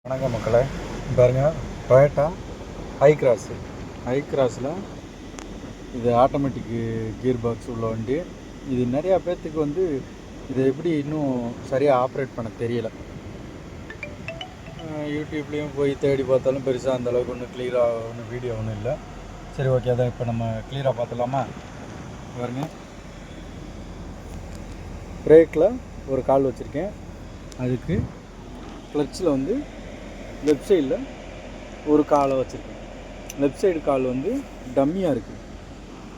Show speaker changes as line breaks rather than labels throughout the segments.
வணக்கம் மக்களே, பாருங்கள் டொயோட்டா ஹை கிராஸில் இது ஆட்டோமேட்டிக்கு கியர் பாக்ஸ் உள்ள வண்டி. இது நிறையா பேர்த்துக்கு வந்து இதை எப்படி இன்னும் சரியாக ஆப்ரேட் பண்ண தெரியலை. யூடியூப்லேயும் போய் தேடி பார்த்தாலும் பெருசாக அந்தளவுக்கு ஒன்றும் கிளியராக ஒன்றும் வீடியோ ஒன்றும் இல்லை. சரி, ஓகே, அதை இப்போ நம்ம கிளியராக பார்த்துலாமா? பாருங்க, பிரேக்கில் ஒரு கால் வச்சுருக்கேன். அதுக்கு கிளச்சில் வந்து லெஃப்ட் சைடில் ஒரு காலை வச்சுருக்கேன். லெஃப்ட் சைடு கால் வந்து டம்மியாக இருக்குது,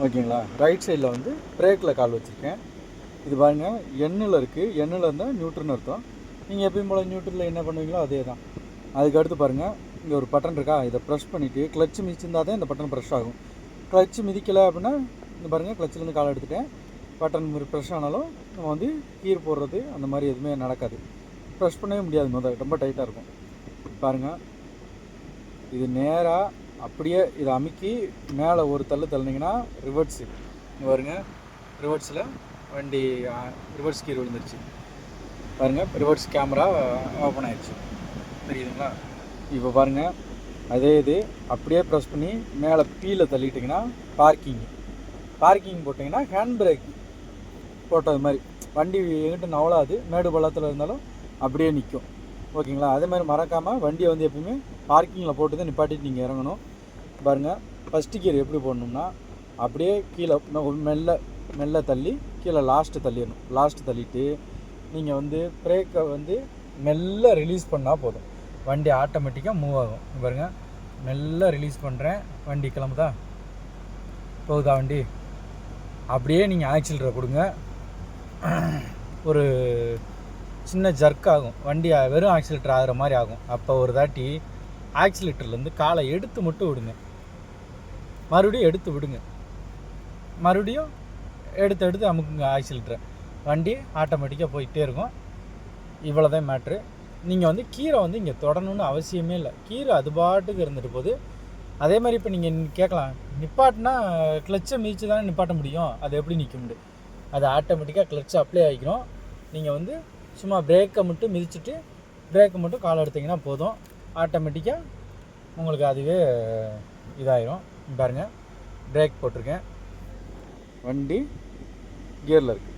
ஓகேங்களா? ரைட் சைடில் வந்து பிரேக்கில் கால் வச்சுருக்கேன். இது பாருங்கள், எண்ணில் இருக்குது. எண்ணில் இருந்தால் நியூட்ரல்னு அர்த்தம். நீங்கள் எப்பயும் போல் நியூட்ரலில் என்ன பண்ணுவீங்களோ அதே தான். அதுக்கு அடுத்து பாருங்கள், இங்கே ஒரு பட்டன் இருக்கா, இதை ப்ரெஸ் பண்ணிவிட்டு கிளச்சு மிதிச்சிருந்தால் தான் இந்த பட்டன் ப்ரெஷ் ஆகும். கிளச்சு மிதிக்கலை அப்படின்னா இந்த பாருங்கள், கிளச்சிலேருந்து கால் எடுத்துட்டேன். பட்டன் ப்ரெஷ் ஆனாலும் நம்ம வந்து கீர் போடுறது அந்த மாதிரி எதுவுமே நடக்காது. ப்ரெஷ் பண்ணவே முடியாது, ரொம்ப டைட்டாக இருக்கும். பாருங்கள், இது நேராக அப்படியே இதை அமுக்கி மேலே ஒரு தள்ளினீங்கன்னா ரிவர்ஸு பாருங்கள். ரிவர்ஸில் வண்டி ரிவர்ஸ் கீர் விழுந்துருச்சு பாருங்கள். ரிவர்ஸ் கேமரா ஓப்பன் ஆகிடுச்சு, தெரியுதுங்களா? இப்போ பாருங்கள், அதே இது அப்படியே ப்ரெஸ் பண்ணி மேலே பீல தள்ளிட்டிங்கன்னா பார்க்கிங் போட்டிங்கன்னா ஹேண்ட் பிரேக் போட்டது மாதிரி வண்டி எங்கிட்ட நவலாது. மேடு பள்ளத்தில் இருந்தாலும் அப்படியே நிற்கும், ஓகேங்களா? அதே மாதிரி மறக்காமல் வண்டியை வந்து எப்பவுமே பார்க்கிங்கில் போட்டு தான் நிப்பாட்டிட்டு நீங்கள் இறங்கணும். பாருங்கள், ஃபஸ்ட்டு கியர் எப்படி போடணும்னா அப்படியே கீழே மெல்ல தள்ளி கீழே லாஸ்ட்டு தள்ளிட்டு நீங்கள் வந்து பிரேக்கை வந்து மெல்ல ரிலீஸ் பண்ணால் போதும், வண்டி ஆட்டோமேட்டிக்காக மூவ் ஆகும். பாருங்கள், மெல்ல ரிலீஸ் பண்ணுறேன், வண்டி கிளம்புதா, போகுதா வண்டி? அப்படியே நீங்கள் ஆக்சிலரேட்டரை கொடுங்க, ஒரு சின்ன ஜர்க் ஆகும், வண்டி வெறும் ஆக்சிலேட்டர் ஆகிற மாதிரி ஆகும். அப்போ ஒரு தாட்டி ஆக்சிலேட்டர்லேருந்து காலை எடுத்து மட்டும் விடுங்க, மறுபடியும் எடுத்து விடுங்க, மறுபடியும் எடுத்து அமுக்குங்க ஆக்சிலேட்டரை, வண்டி ஆட்டோமேட்டிக்காக போயிட்டே இருக்கும். இவ்வளோ தான் மேட்ரு. நீங்கள் வந்து கீரை வந்து இங்கே தொடணும்னு அவசியமே இல்லை, கீரை அது பாட்டுக்கு இருந்துட்டு போகுது. அதே மாதிரி இப்போ நீங்கள் கேட்கலாம், நிப்பாட்டினா கிளச்சை மிதித்து தானே நிப்பாட்ட முடியும், அது எப்படி நிற்க முடியும்? அது ஆட்டோமேட்டிக்காக கிளச்சை அப்ளை ஆகிக்கிறோம். நீங்கள் வந்து சும்மா பிரேக்கை மட்டும் மிதிச்சுட்டு பிரேக்கை மட்டும் கால் எடுத்திங்கன்னா போதும், ஆட்டோமேட்டிக்காக உங்களுக்கு அதுவே இதாயிரும். பாருங்கள், பிரேக் போட்டிருக்கேன், வண்டி கியரில் இருக்குது.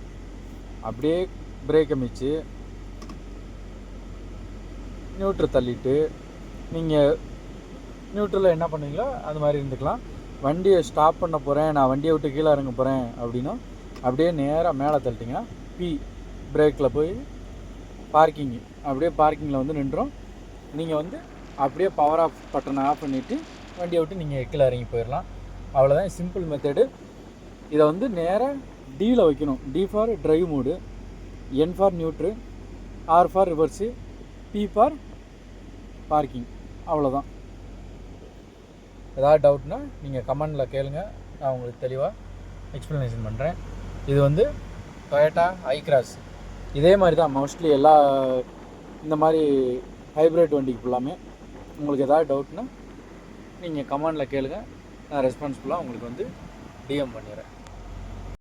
அப்படியே பிரேக்கை மிதித்து நியூட்ரல் தள்ளிட்டு நீங்கள் நியூட்ரலில் என்ன பண்ணுவீங்களோ அது மாதிரி இருந்துக்கலாம். வண்டியை ஸ்டாப் பண்ண போகிறேன், நான் வண்டியை விட்டு கீழே இறங்க போகிறேன் அப்படின்னா அப்படியே நேராக மேலே தள்ளிட்டிங்கன்னா பிரேக்கில் போய் அப்படியே பார்க்கிங்கில் வந்து நின்றோம். நீங்கள் வந்து அப்படியே பவர் ஆஃப் பட்டனை ஆஃப் பண்ணிவிட்டு வண்டியை விட்டு நீங்கள் கீழே இறங்கி போயிடலாம். அவ்வளோதான், சிம்பிள் மெத்தடு. இதை வந்து நேராக டியில் வைக்கணும். D for drive mode, N for neutral, R for reverse, P for parking. அவ்வளோதான். ஏதாவது டவுட்னா நீங்கள் கமெண்டில் கேளுங்க, நான் உங்களுக்கு தெளிவாக எக்ஸ்ப்ளனேஷன் பண்ணுறேன். இது வந்து டொயோட்டா ஹை கிராஸ். இதே மாதிரி தான் மோஸ்ட்லி எல்லா இந்த மாதிரி ஹைப்ரிட் வண்டிக்கு ஃபுல்லாமே. உங்களுக்கு ஏதாவது டவுட்னா நீங்கள் கமெண்டில் கேளுங்க, நான் ரெஸ்பான்சிபிளாக உங்களுக்கு வந்து டிஎம் பண்ணிடுறேன்.